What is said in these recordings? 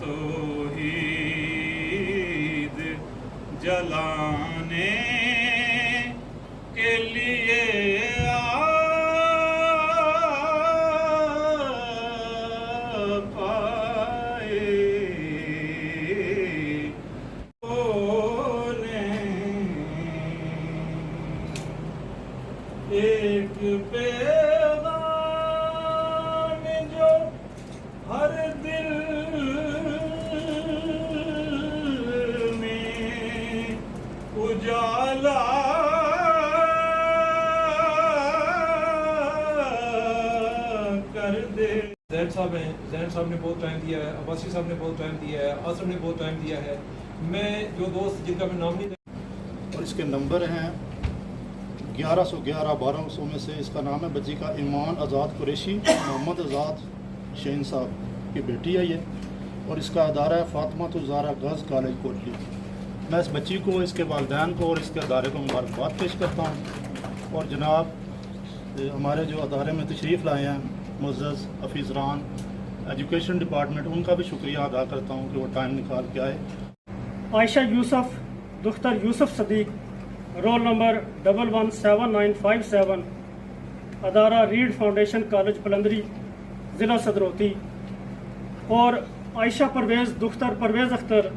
तौहीद जलाने के लिए पाए एक पैगाम जो हर दिल में उजाला कर दे। जैन साहब हैं, जैन साहब ने बहुत टाइम दिया है, अब्बासी साहब ने बहुत टाइम दिया है, आसम ने बहुत टाइम दिया है। मैं जो दोस्त जिनका मैं नाम नहीं और इसके नंबर हैं 1111 1200 में से इसका नाम है बच्ची का ईमान आज़ाद कुरैशी, मोहम्मद आज़ाद शहीन साहब की बेटी है ये, और इसका अदारा है फातिमा ज़ारा गर्ल्स कॉलेज कोटली। मैं इस बच्ची को, इसके वालिदैन को और इसके अदारे को मुबारकबाद पेश करता हूँ। और जनाब हमारे जो अदारे में तशरीफ़ लाए हैं मुअज़्ज़ज़ हफ़ीज़रान एजुकेशन डिपार्टमेंट, उनका भी शुक्रिया अदा करता हूँ कि वो टाइम निकाल के आए। आयशा यूसुफ दुख्तर यूसुफ सदीक, रोल नंबर 117957, अदारा रीड फाउंडेशन कॉलेज पलंदरी, ज़िला सदरौती। और आयशा परवेज़ दुख्तर परवेज़ अख्तर,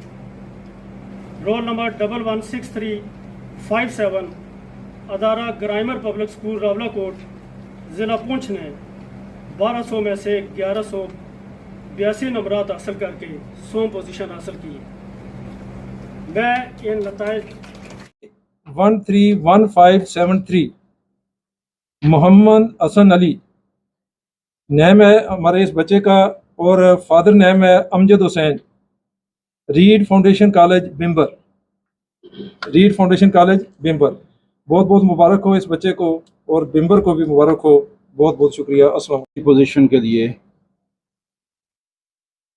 रोल नंबर 116357, अदारा ग्रामर पब्लिक स्कूल रावलाकोट, ज़िला पुंछ ने 1200 में से 1182 नंबरात हासिल करके 100 पोजीशन हासिल की। मैं इन नताइज 131573 मोहम्मद हसन अली नेम है हमारे इस बच्चे का, और फादर नेम है Amjad Hussain, Read foundation college Bhimber, Read foundation college Bhimber. बहुत बहुत मुबारक हो इस बच्चे को, और बिम्बर को भी मुबारक हो। बहुत बहुत शुक्रिया। अस्सलाम। पोजीशन के लिए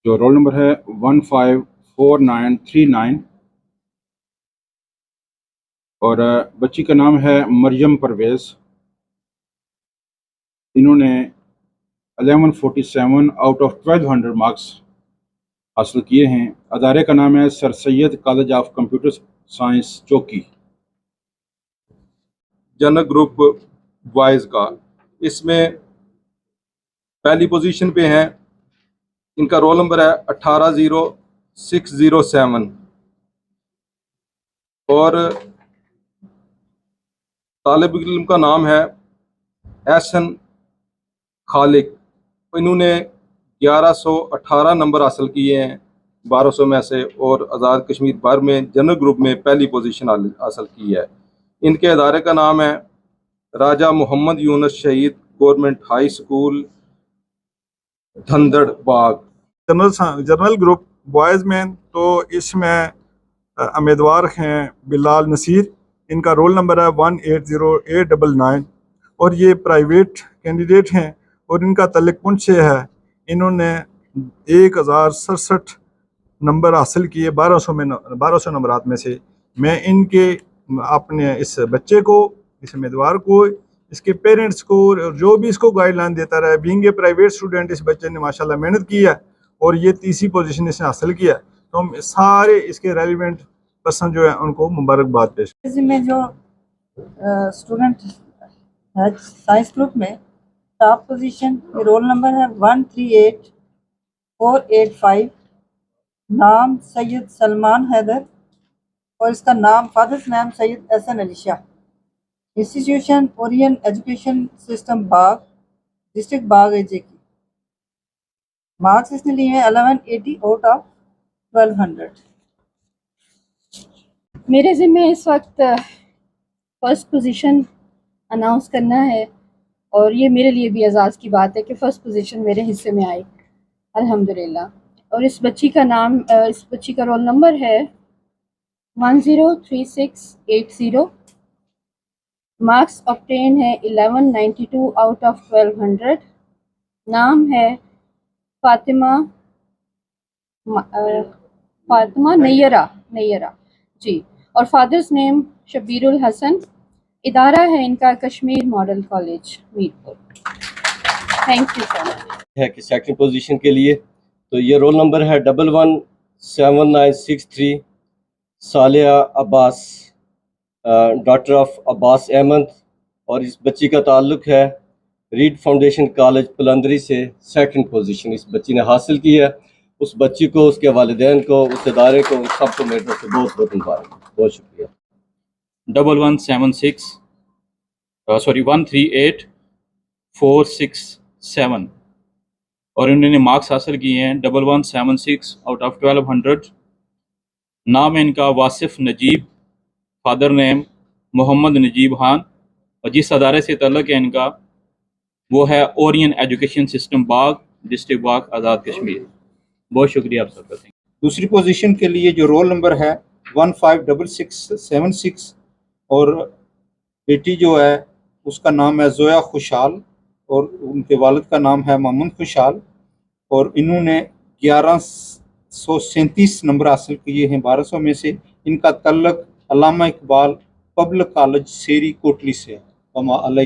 जो रोल नंबर है 154939 और बच्ची का नाम है मरियम परवेज़। इन्होंने 1147 आउट ऑफ 1200 मार्क्स हासिल किए हैं। अदारे का नाम है sir Syed college of computer science चौकी। जनरल ग्रुप बॉयज़ का इसमें पहली पोजीशन पे हैं, इनका रोल नंबर है 1800607 और तालिब इल्म का नाम है एहसन खालिक। इन्होंने 1118 नंबर हासिल किए हैं 1200 में से, और आज़ाद कश्मीर भर में जनरल ग्रुप में पहली पोजीशन हासिल की है। इनके अदारे का नाम है राजा मोहम्मद यूनुस शहीद गवर्नमेंट हाई स्कूल धंधड़ बाग। जनरल ग्रुप बॉयज़ में तो इसमें उम्मीदवार हैं बिलाल नसीर, इनका रोल नंबर है 180899 और ये प्राइवेट कैंडिडेट हैं और इनका तल्लुक पुंछ से है। इन्होंने 1067 नंबर हासिल किए 1200 नंबरात में से। मैं इनके अपने इस बच्चे को, इस उम्मीदवार को, इसके पेरेंट्स को, जो भी इसको गाइडलाइन देता रहा, बीइंग ए प्राइवेट स्टूडेंट इस बच्चे ने माशाल्लाह मेहनत की है और ये तीसरी पोजीशन इसने हासिल किया। तो हम सारे इसके रेलिवेंट पर्सन जो है उनको मुबारकबाद पेश। में जो स्टूडेंट है साइंस ग्रुप में टॉप पोजीशन, रोल नंबर है 138485, नाम सैयद सलमान हैदर और इसका नाम फादर्स नाम Syed Ahsan Ali Shah. Institution Orion education system Bagh, district Bagh AJ की। मार्क्स इसने लिए हैं 1180 आउट ऑफ 1200। मेरे ज़िम्मे इस वक्त फ़र्स्ट पोजीशन अनाउंस करना है और ये मेरे लिए भी एजाज़ की बात है कि फ़र्स्ट पोजीशन मेरे हिस्से में आई अल्हम्दुलिल्लाह। और इस बच्ची का नाम, इस बच्ची का रोल नंबर है 103680, मार्क्स ऑब्टेन है 1192 आउट ऑफ 1200। नाम है फातिमा नैयरा जी, और फादर्स नेम शबीरुल हसन। इदारा है इनका Kashmir model college Mirpur. Thank you so much. है कि सेकंड पोजीशन के लिए, तो ये रोल नंबर है 117963 सालिया अब्बास, डॉटर ऑफ अब्बास अहमद, और इस बच्ची का ताल्लुक़ है रीड फाउंडेशन कॉलेज पलंदरी से। सेकंड पोजीशन इस बच्ची ने हासिल की है। उस बच्ची को, उसके वालिदैन को, उस इदारे को, सबको मेरी तरफ से बहुत बहुत मुबारक। बहुत शुक्रिया। 13846 और इन्होंने मार्क्स हासिल किए हैं 1176 आउट ऑफ 1200। नाम है इनका वासिफ नजीब, फादर नेम मोहम्मद नजीब खान, और जिस अदारे से तल्लुक़ है इनका वो है Orion education system Bagh, district बाग, आज़ाद कश्मीर। बहुत शुक्रिया आप सबका। दूसरी पोजीशन के लिए जो रोल नंबर है 156676 और बेटी जो है उसका नाम है जोया खुशहाल और उनके वालिद का नाम है मोहम्मद खुशहाल, और इन्होंने 1137 नंबर हासिल किए हैं 1200 में से। इनका तल्लुक़ अल्लामा इकबाल पब्लिक कॉलेज सेरी कोटली से है।